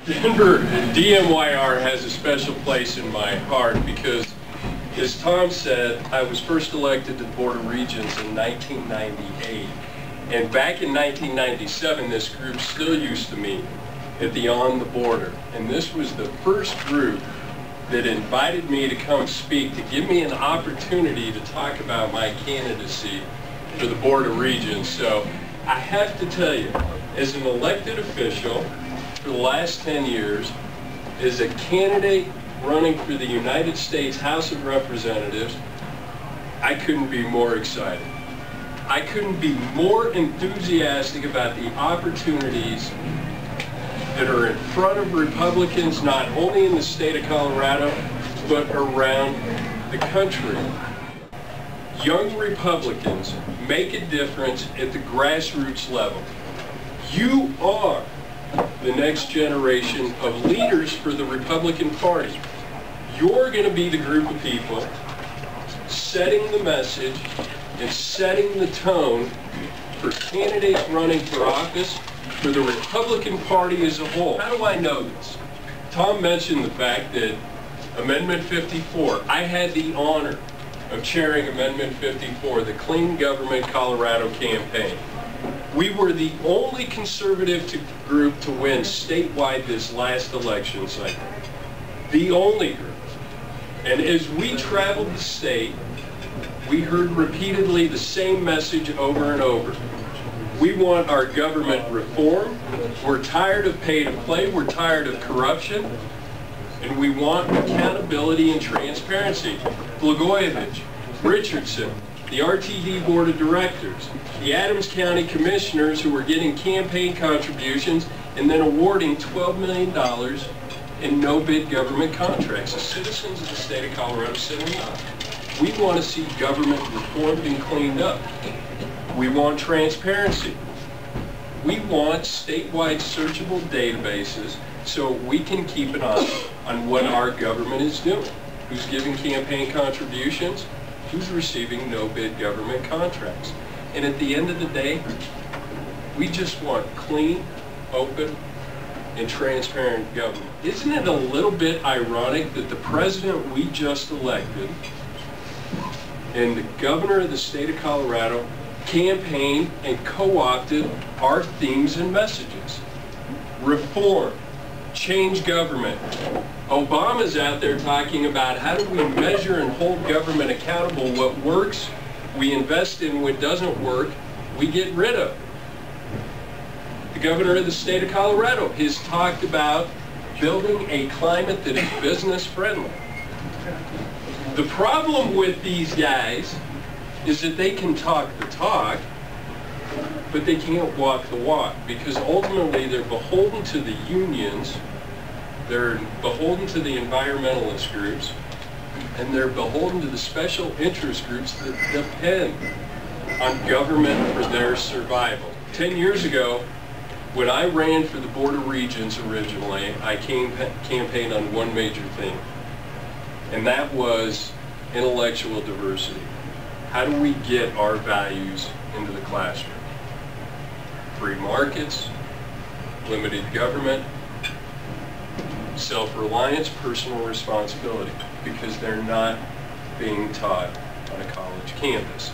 Denver DMYR has a special place in my heart because, as Tom said, I was first elected to the Board of Regents in 1998. And back in 1997, this group still used to meet at the On the Border. And this was the first group that invited me to come speak, to give me an opportunity to talk about my candidacy for the Board of Regents. So I have to tell you, as an elected official for the last 10 years, as a candidate running for the United States House of Representatives, I couldn't be more excited. I couldn't be more enthusiastic about the opportunities that are in front of Republicans, not only in the state of Colorado, but around the country. Young Republicans make a difference at the grassroots level. You are the next generation of leaders for the Republican Party. You're going to be the group of people setting the message and setting the tone for candidates running for office for the Republican Party as a whole. How do I know this? Tom mentioned the fact that Amendment 54, I had the honor of chairing Amendment 54, the Clean Government Colorado campaign. We were the only conservative group to win statewide this last election cycle. The only group. And as we traveled the state, we heard repeatedly the same message over and over. We want our government reform. We're tired of pay to play. We're tired of corruption. And we want accountability and transparency. Blagojevich, Richardson, the RTD Board of Directors, the Adams County Commissioners who were getting campaign contributions and then awarding $12 million in no-bid government contracts. The citizens of the state of Colorado said enough. We want to see government reformed and cleaned up. We want transparency. We want statewide searchable databases so we can keep an eye on what our government is doing. Who's giving campaign contributions? Who's receiving no-bid government contracts? And at the end of the day, we just want clean, open, and transparent government. Isn't it a little bit ironic that the president we just elected and the governor of the state of Colorado campaigned and co-opted our themes and messages? Reform, change government. Obama's out there talking about how do we measure and hold government accountable. What works, we invest in. What doesn't work, we get rid of. The governor of the state of Colorado has talked about building a climate that is business friendly. The problem with these guys is that they can talk the talk, but they can't walk the walk, because ultimately they're beholden to the unions, they're beholden to the environmentalist groups, and they're beholden to the special interest groups that depend on government for their survival. 10 years ago, when I ran for the Board of Regents originally, I campaigned on one major theme, and that was intellectual diversity. How do we get our values into the classroom? Free markets, limited government, self-reliance, personal responsibility, because they're not being taught on a college campus.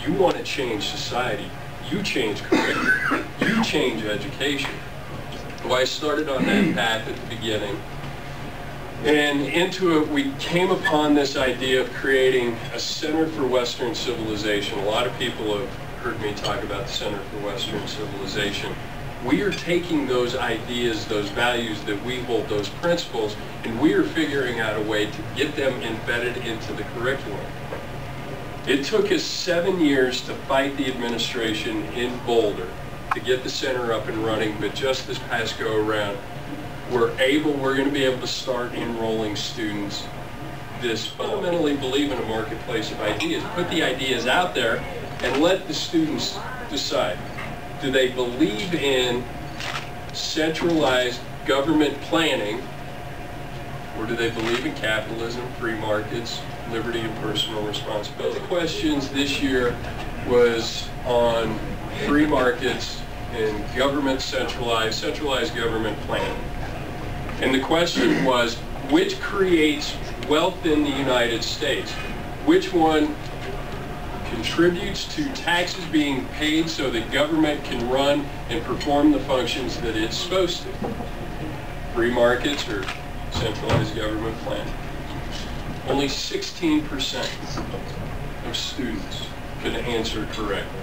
You want to change society, you change curriculum, you change education. So I started on that path at the beginning. And into it, we came upon this idea of creating a Center for Western Civilization. A lot of people have heard me talk about the Center for Western Civilization. We are taking those ideas, those values that we hold, those principles, and we are figuring out a way to get them embedded into the curriculum. It took us 7 years to fight the administration in Boulder to get the center up and running, but just this past go around, we're going to be able to start enrolling students this fall. Fundamentally believe in a marketplace of ideas. Put the ideas out there and let the students decide. Do they believe in centralized government planning, or do they believe in capitalism, free markets, liberty, and personal responsibility? The questions this year was on free markets and government centralized government planning. And the question was, which creates wealth in the United States? Which one contributes to taxes being paid so that government can run and perform the functions that it's supposed to? Free markets or centralized government plan? Only 16% of students could answer correctly.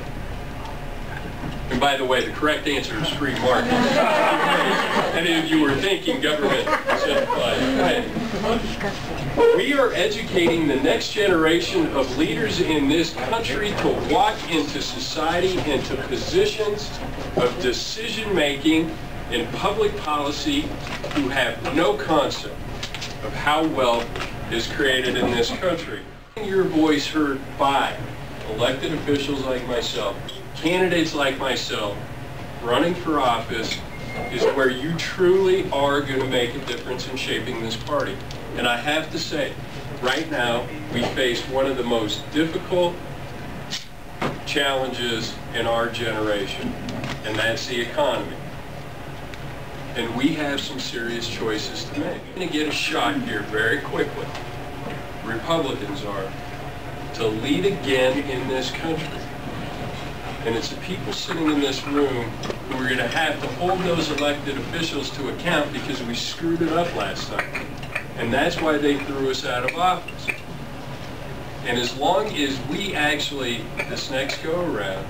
And by the way, the correct answer is free markets. Any of you were thinking government centralized. We are educating the next generation of leaders in this country to walk into society, into positions of decision-making in public policy who have no concept of how wealth is created in this country. Your voice heard by elected officials like myself, candidates like myself, running for office is where you truly are going to make a difference in shaping this party. And I have to say, right now, we face one of the most difficult challenges in our generation, and that's the economy. And we have some serious choices to make. We're going to get a shot here very quickly. Republicans are to lead again in this country. And it's the people sitting in this room who are going to have to hold those elected officials to account because we screwed it up last time. And that's why they threw us out of office. And as long as we actually, this next go-around,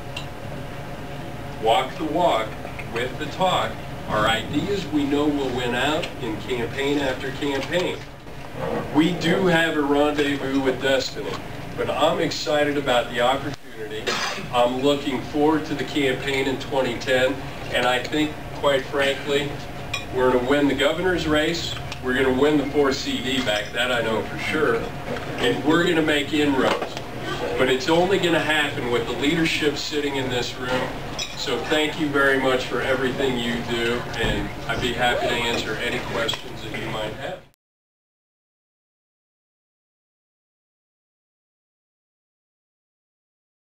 walk the walk with the talk, our ideas we know will win out in campaign after campaign. We do have a rendezvous with destiny, but I'm excited about the opportunity. I'm looking forward to the campaign in 2010, and I think, quite frankly, we're going to win the governor's race. We're going to win the 4th CD back, that I know for sure, and we're going to make inroads. But it's only going to happen with the leadership sitting in this room. So thank you very much for everything you do, and I'd be happy to answer any questions that you might have.